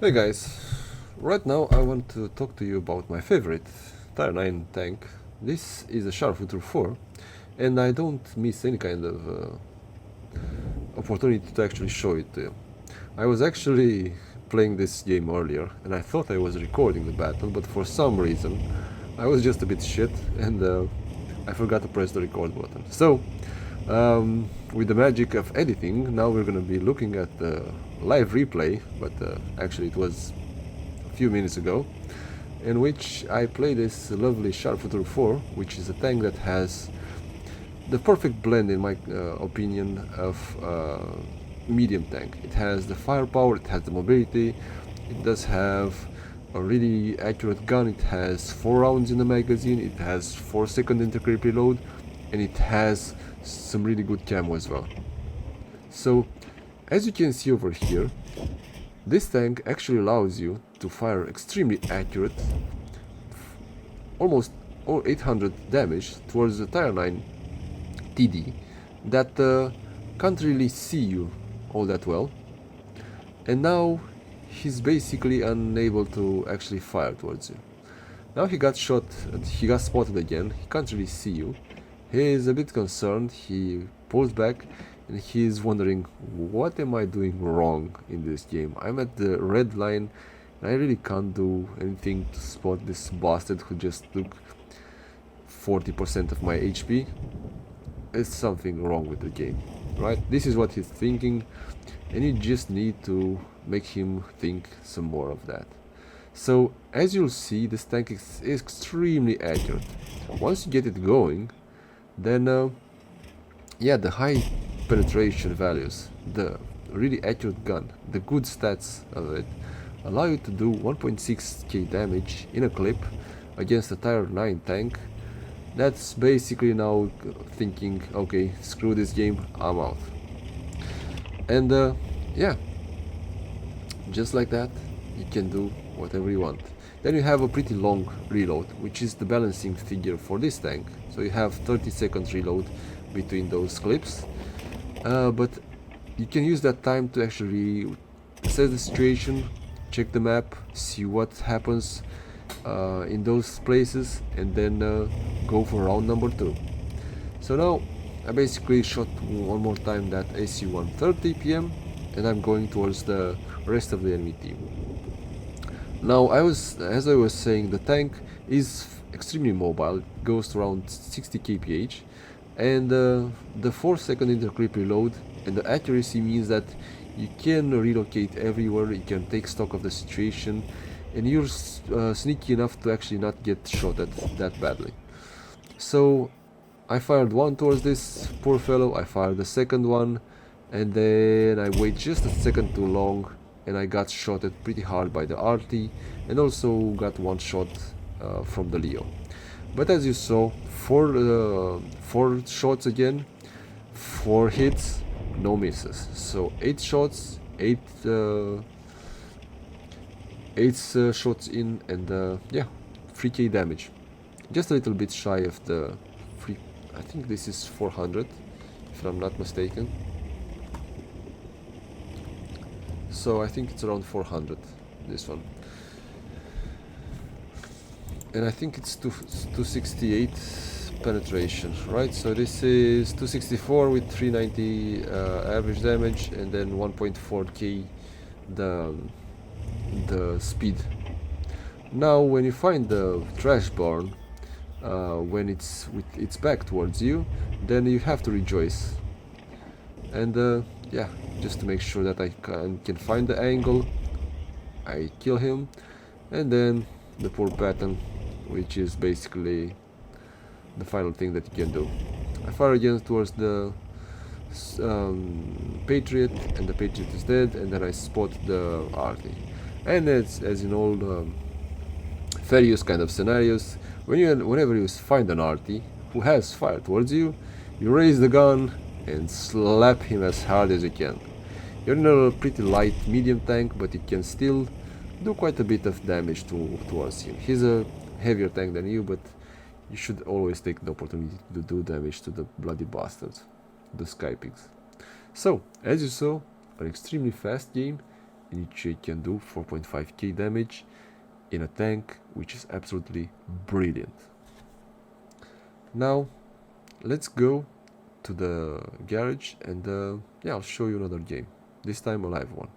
Hey guys, right now I want to talk to you about my favorite Tier 9 tank. This is a Char Futur 4 and I don't miss any kind of opportunity to actually show it to you. I was actually playing this game earlier and I thought I was recording the battle, but for some reason I was just a bit shit and I forgot to press the record button. So with the magic of editing, now we're gonna be looking at the live replay, but actually it was a few minutes ago, in which I play this lovely Char Futur 4, which is a tank that has the perfect blend, in my opinion, of medium tank. It has the firepower, it has the mobility, it does have a really accurate gun, it has 4 rounds in the magazine, it has 4-second intercreep reload, and it has some really good camo as well. So, as you can see over here, this tank actually allows you to fire extremely accurate, almost 800 damage towards the Tier 9 TD that can't really see you all that well, and now he's basically unable to actually fire towards you. Now he got shot, he got spotted again, he can't really see you. He is a bit concerned, he pulls back and he's wondering, what am I doing wrong in this game? I'm at the red line and I really can't do anything to spot this bastard who just took 40% of my HP. There's something wrong with the game, right? This is what he's thinking, and you just need to make him think some more of that. So, as you'll see, this tank is extremely accurate. Once you get it going, then yeah, the high penetration values, the really accurate gun, the good stats of it allow you to do 1.6k damage in a clip against a Tier 9 tank. That's basically now thinking, okay, screw this game, I'm out. And yeah, just like that, you can do whatever you want. Then you have a pretty long reload, which is the balancing figure for this tank. So you have 30 seconds reload between those clips, but you can use that time to actually assess the situation, check the map, see what happens in those places, and then go for round number 2. So now I basically shot one more time that AC 130 PM and I'm going towards the rest of the enemy team. Now, as I was saying, the tank is extremely mobile, it goes to around 60 kph, and the 4-second intercreep reload and the accuracy means that you can relocate everywhere, you can take stock of the situation, and you're sneaky enough to actually not get shot at that badly. So I fired one towards this poor fellow, I fired the second one, and then I wait just a second too long and I got shot at pretty hard by the RT and also got one shot from the Leo. But as you saw, 4 shots again, 4 hits, no misses. So 8 shots, 8 shots in, and yeah, 3k damage. Just a little bit shy of the free. I think this is 400, if I'm not mistaken. So I think it's around 400, this one. And I think it's 268 penetration, right? So this is 264 with 390 average damage, and then 1.4k the speed. Now when you find the trash barn, when it's with its back towards you, then you have to rejoice. And yeah, just to make sure that I can find the angle, I kill him, and then the poor pattern, which is basically the final thing that you can do. I fire again towards the Patriot, and the Patriot is dead, and then I spot the RT. And it's, as in all fair use kind of scenarios, whenever you find an RT who has fired towards you, you raise the gun and slap him as hard as you can. You're in a pretty light medium tank, but you can still do quite a bit of damage towards him. He's a heavier tank than you, but you should always take the opportunity to do damage to the bloody bastards, the Sky Pigs. So, as you saw, an extremely fast game, Initiate can do 4.5k damage in a tank, which is absolutely brilliant. Now let's go to the garage and yeah, I'll show you another game, this time a live one.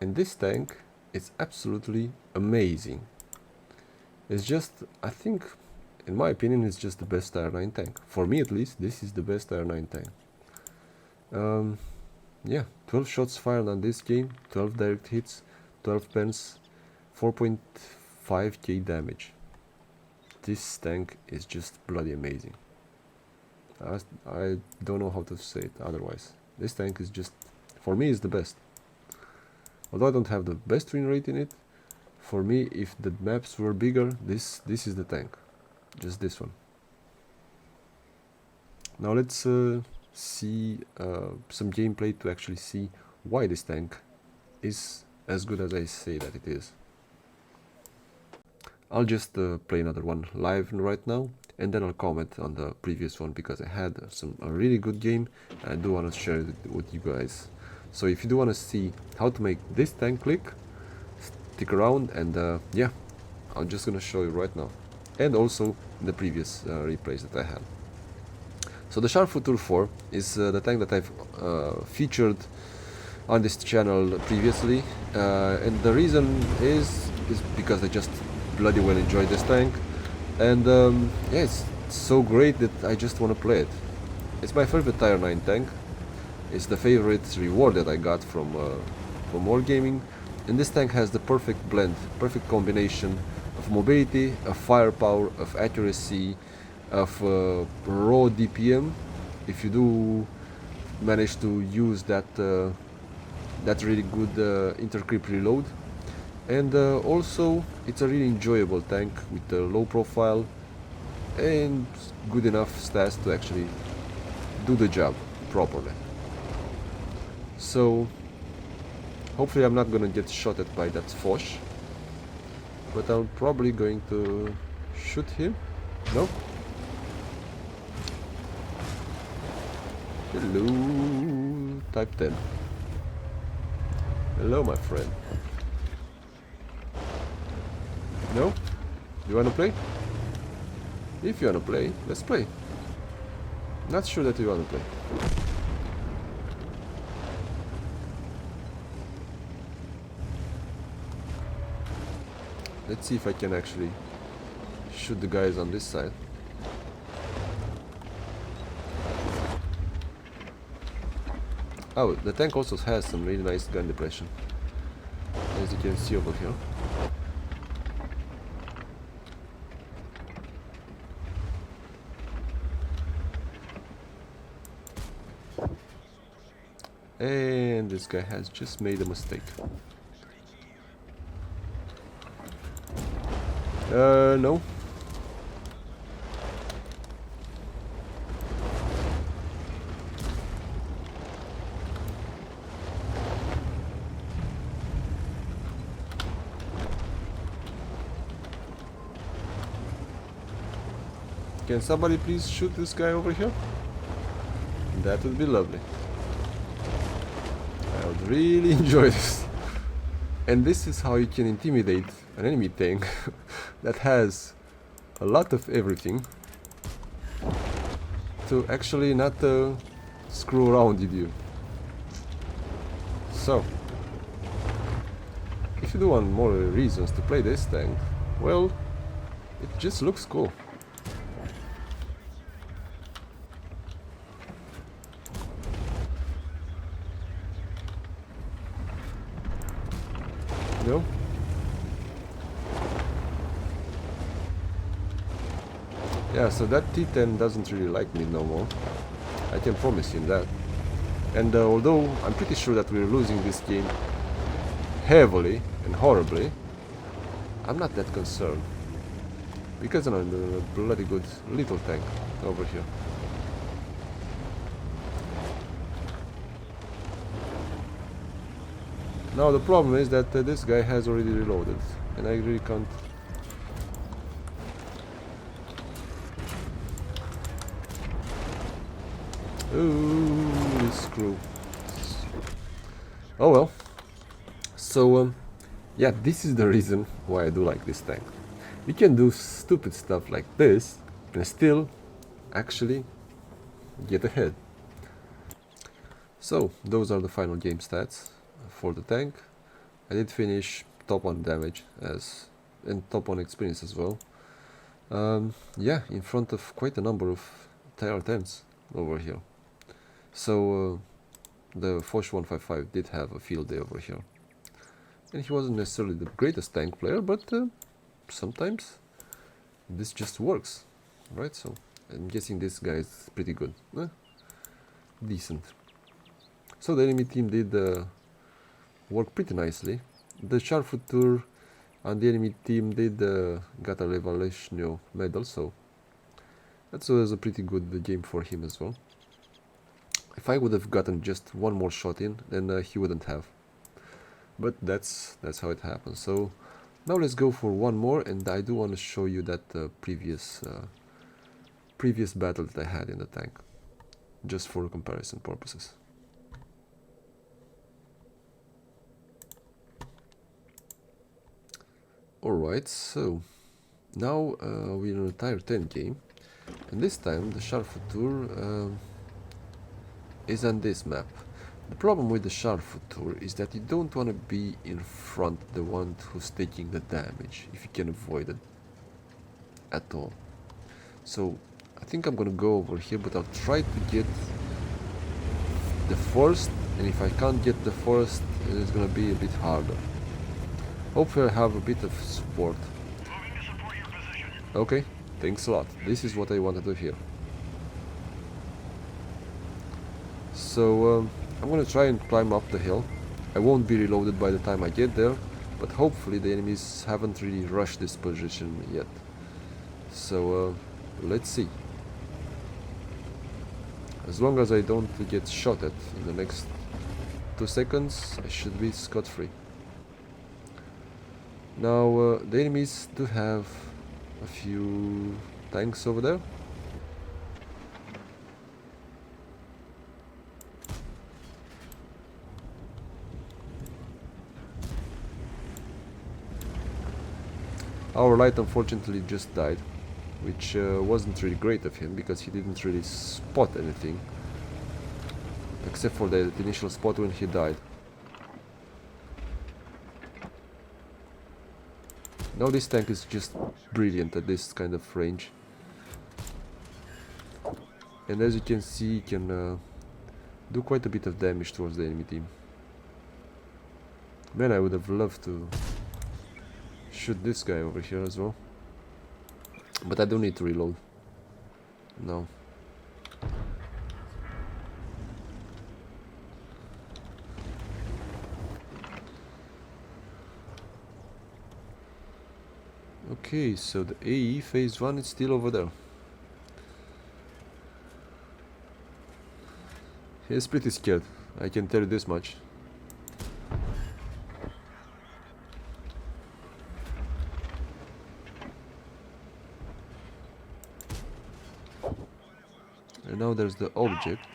And this tank is absolutely amazing. It's just, I think, in my opinion, it's just the best Tier 9 tank. For me at least, this is the best Tier 9 tank. Yeah, 12 shots fired on this game, 12 direct hits, 12 pens, 4.5k damage. This tank is just bloody amazing. I don't know how to say it otherwise. This tank is just, for me, is the best. Although I don't have the best win rate in it, for me, if the maps were bigger, this is the tank. Just this one. Now let's see some gameplay to actually see why this tank is as good as I say that it is. I'll just play another one live right now, and then I'll comment on the previous one because I had a really good game and I do want to share it with you guys. So if you do want to see how to make this tank click, stick around, and yeah, I'm just gonna show you right now, and also the previous replays that I had. So the Char Futur 4 is the tank that I've featured on this channel previously, and the reason is because I just bloody well enjoy this tank, and yeah, it's so great that I just want to play it. It's my favorite Tier 9 tank. It's the favorite reward that I got from Wargaming, and this tank has the perfect blend, perfect combination of mobility, of firepower, of accuracy, of raw DPM, if you do manage to use that really good intercreep reload. And also it's a really enjoyable tank with a low profile and good enough stats to actually do the job properly. So hopefully I'm not gonna get shot at by that Foch, but I'm probably going to shoot him. No? Hello, type 10. Hello, my friend. No? You wanna play? If you wanna play, let's play. Not sure that you wanna play. Let's see if I can actually shoot the guys on this side. Oh, the tank also has some really nice gun depression, as you can see over here. And this guy has just made a mistake. No. Can somebody please shoot this guy over here? That would be lovely. I would really enjoy this. And this is how you can intimidate an enemy tank that has a lot of everything to actually not screw around with you. So, if you do want more reasons to play this tank, well, it just looks cool. No? Yeah, so that T10 doesn't really like me no more. I can promise him that. And although I'm pretty sure that we're losing this game heavily and horribly, I'm not that concerned. Because I'm a bloody good little tank over here. Now the problem is that this guy has already reloaded, and I really can't. Ooh, this screw. Oh well. So yeah, this is the reason why I do like this tank. You can do stupid stuff like this and still actually get ahead. So those are the final game stats for the tank. I did finish top 1 damage and top 1 experience as well. Yeah, in front of quite a number of tier 10s over here. So the Foch 155 did have a field day over here. And he wasn't necessarily the greatest tank player, but sometimes this just works, right? So I'm guessing this guy is pretty good. Decent. So the enemy team did work pretty nicely. The Char Futur and the enemy team did got a Revelation medal, so that was a pretty good game for him as well. If I would have gotten just one more shot in, then he wouldn't have. But that's how it happens. So now let's go for one more, and I do want to show you that previous battle that I had in the tank, just for comparison purposes. Alright, so now we're in a tier 10 game, and this time the Char Futur is on this map. The problem with the Char Futur is that you don't want to be in front, the one who's taking the damage, if you can avoid it at all. So I think I'm gonna go over here, but I'll try to get the first, and if I can't get the first, it's gonna be a bit harder. Hopefully I have a bit of support. Okay, thanks a lot. This is what I wanted to hear. So I'm gonna try and climb up the hill. I won't be reloaded by the time I get there, but hopefully the enemies haven't really rushed this position yet. So let's see. As long as I don't get shot at in the next 2 seconds, I should be scot-free. Now the enemies do have a few tanks over there. Our light unfortunately just died, which wasn't really great of him, because he didn't really spot anything except for the initial spot when he died. Now this tank is just brilliant at this kind of range, and as you can see, he can do quite a bit of damage towards the enemy team. Man, I would have loved to shoot this guy over here as well, but I don't need to reload. No. Okay, so the AE phase 1 is still over there. He's pretty scared, I can tell you this much. And now there's the object.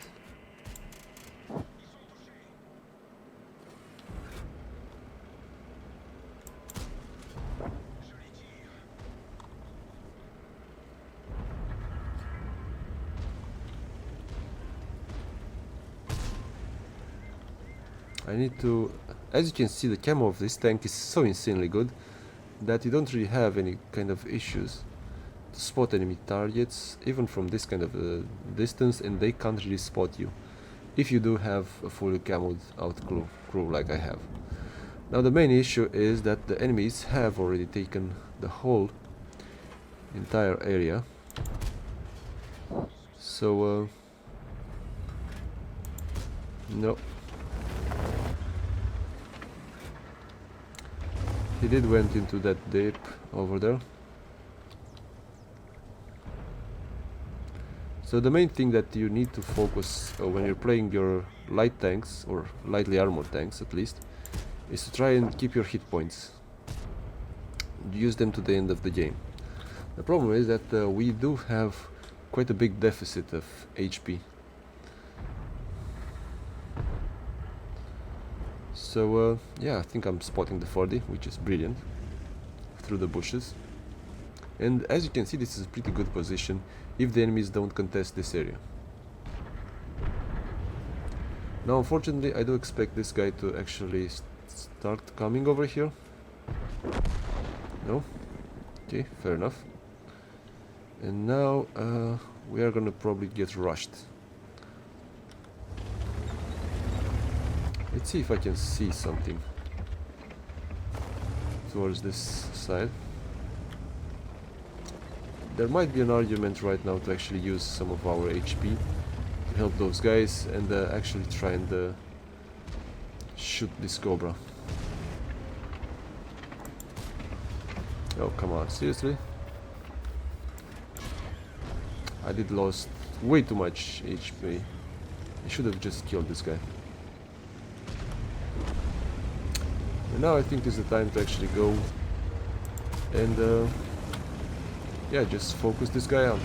I need to... As you can see, the camo of this tank is so insanely good that you don't really have any kind of issues to spot enemy targets, even from this kind of distance, and they can't really spot you if you do have a fully camoed out crew like I have. Now the main issue is that the enemies have already taken the whole entire area. So no. He did went into that dip over there. So the main thing that you need to focus when you're playing your light tanks, or lightly armored tanks at least, is to try and keep your hit points. Use them to the end of the game. The problem is that we do have quite a big deficit of HP. So yeah, I think I'm spotting the 40, which is brilliant, through the bushes. And as you can see, this is a pretty good position if the enemies don't contest this area. Now unfortunately I do expect this guy to actually start coming over here. No? Okay, fair enough. And now we are gonna probably get rushed. Let's see if I can see something towards this side. There might be an argument right now to actually use some of our HP to help those guys and actually try and shoot this cobra. Oh, come on, seriously? I did lost way too much HP. I should have just killed this guy. And now I think is the time to actually go and yeah, just focus this guy on.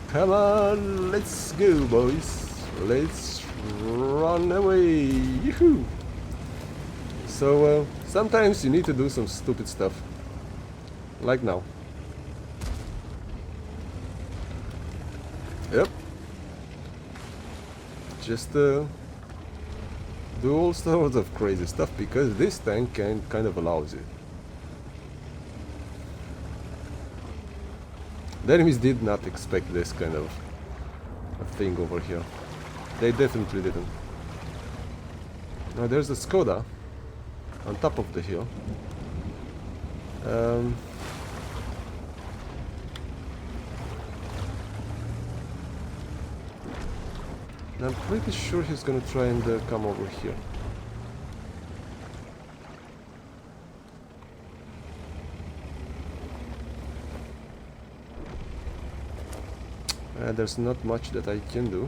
Come on, let's go, boys. Let's run away. Yoo-hoo! So sometimes you need to do some stupid stuff, like now. Yep. Just do all sorts of crazy stuff because this tank kind of allows it. The enemies did not expect this kind of a thing over here. They definitely didn't. Now there's a Skoda on top of the hill. I'm pretty sure he's gonna try and come over here. There's not much that I can do.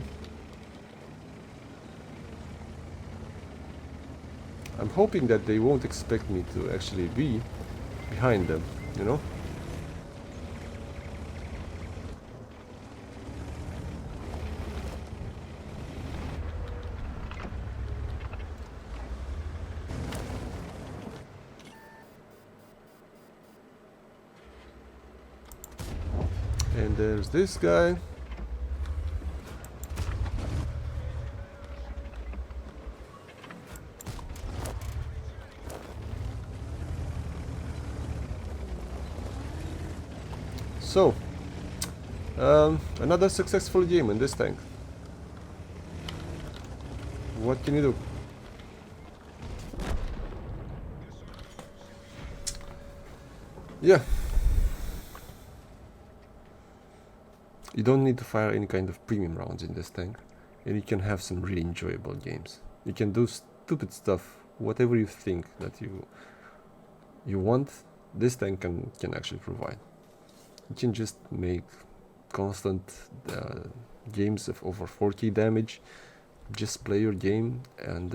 I'm hoping that they won't expect me to actually be behind them, you know? And there's this guy. So, another successful game in this tank. What can you do? Yeah. You don't need to fire any kind of premium rounds in this tank, and you can have some really enjoyable games. You can do stupid stuff, whatever you think that you want, this tank can actually provide. You can just make constant games of over 4k damage, just play your game and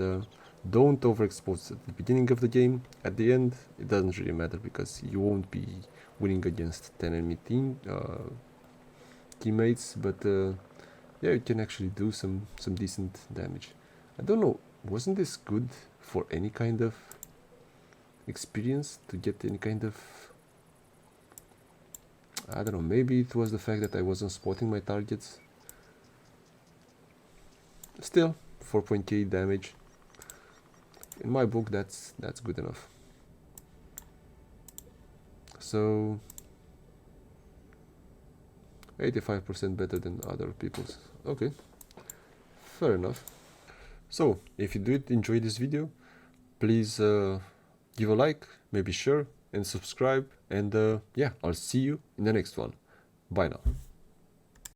don't overexpose at the beginning of the game. At the end, it doesn't really matter because you won't be winning against 10 enemy teammates, but yeah, you can actually do some decent damage. I don't know, wasn't this good for any kind of experience, to get any kind of, I don't know, maybe it was the fact that I wasn't spotting my targets. Still, 4.k damage. In my book, that's good enough. So 85% better than other people's. Okay, fair enough. So if you did enjoy this video, please give a like, maybe share and subscribe, and yeah, I'll see you in the next one. Bye now.